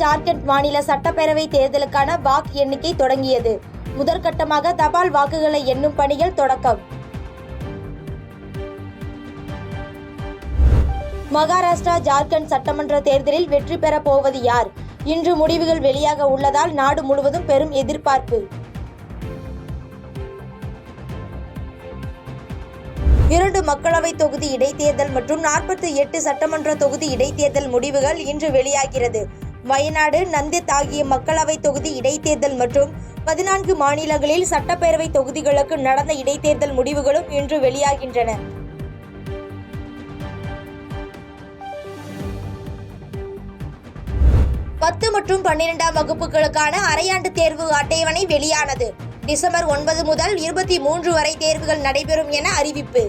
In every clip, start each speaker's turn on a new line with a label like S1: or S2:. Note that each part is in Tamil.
S1: ஜார்க்கண்ட் மாநில சட்டப்பேரவை தேர்தலுக்கான வாக்கு எண்ணிக்கை தொடங்கியது. முதற்கட்டமாக தபால் வாக்குகளை எண்ணும் பணிகள் தொடக்கம். மகாராஷ்டிரா ஜார்க்கண்ட் சட்டமன்ற தேர்தலில் வெற்றி பெற போவது யார்? இன்று முடிவுகள் வெளியாக உள்ளதால் நாடு முழுவதும் பெரும் எதிர்பார்ப்பு. 2 மக்களவை தொகுதி இடைத்தேர்தல் மற்றும் 48 சட்டமன்ற தொகுதி இடைத்தேர்தல் முடிவுகள் இன்று வெளியாகிறது. வயநாடு, நந்தேத் ஆகிய மக்களவை தொகுதி இடைத்தேர்தல் மற்றும் 14 மாநிலங்களில் சட்டப்பேரவை தொகுதிகளுக்கு நடந்த இடைத்தேர்தல் முடிவுகளும் இன்று வெளியாகின்றன. பத்து மற்றும் 12ஆம் வகுப்புகளுக்கான அரையாண்டு தேர்வு அட்டவணை வெளியானது. டிசம்பர் 9 முதல் 23 வரை தேர்வுகள் நடைபெறும் என அறிவிப்பு.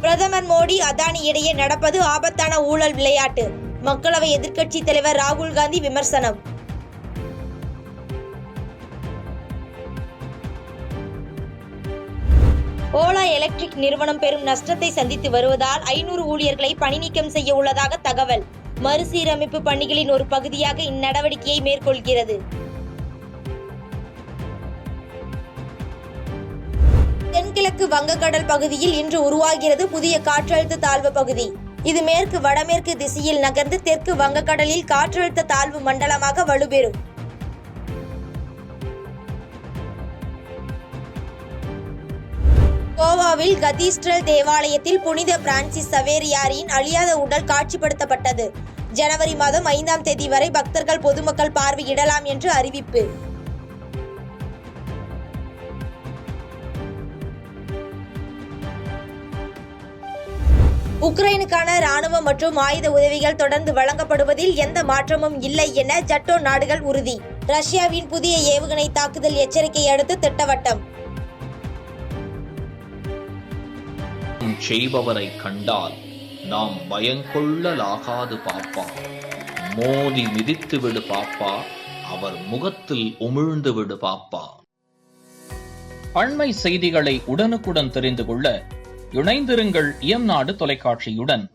S1: பிரதமர் மோடி, அதானி இடையே நடப்பது ஆபத்தான ஊழல் விளையாட்டு. மக்களவை எதிர்க்கட்சி தலைவர் ராகுல் காந்தி விமர்சனம். ஓலா எலக்ட்ரிக் நிறுவனம் பெரும் நஷ்டத்தை சந்தித்து வருவதால் 500 ஊழியர்களை பணிநீக்கம் செய்ய உள்ளதாக தகவல். மறுசீரமைப்பு பணிகளின் ஒரு பகுதியாக இந்நடவடிக்கையை மேற்கொள்கிறது. தென்கிழக்கு வங்கக்கடல் பகுதியில் இன்று உருவாகிறது புதிய காற்றழுத்த தாழ்வு பகுதி. இது மேற்கு வடமேற்கு திசையில் நகர்ந்து தெற்கு வங்கக்கடலில் காற்றழுத்த தாழ்வு மண்டலமாக வலுப்பெறும். கோவாவில் கதீட்ரல் தேவாலயத்தில் புனித பிரான்சிஸ் சவேரியாரின் அழியாத உடல் காட்சிப்படுத்தப்பட்டது. ஜனவரி மாதம் 5ஆம் தேதி வரை பக்தர்கள் பொதுமக்கள் பார்வையிடலாம் என்று அறிவிப்பு. உக்ரைனுக்கான ராணுவ மற்றும் ஆயுத உதவிகள் தொடர்ந்து வழங்கப்படுவதில் எந்த மாற்றமும் இல்லை என ஜட்டோ நாடுகள் உறுதி. ரஷ்யாவின் புதிய ஏவுகணை தாக்குதல் எச்சரிக்கை அடுத்து திட்டவட்டம்.
S2: செய்பவரை கண்டால் நாம் பயங்கொள்ளலாகாது பாப்பா. மோதி மிதித்து விடு பாப்பா, அவர் முகத்தில் உமிழ்ந்து விடு பாப்பா. அண்மை செய்திகளை உடனுக்குடன் தெரிந்து கொள்ள இணைந்திருங்கள் இயம்நாடு தொலைக்காட்சியுடன்.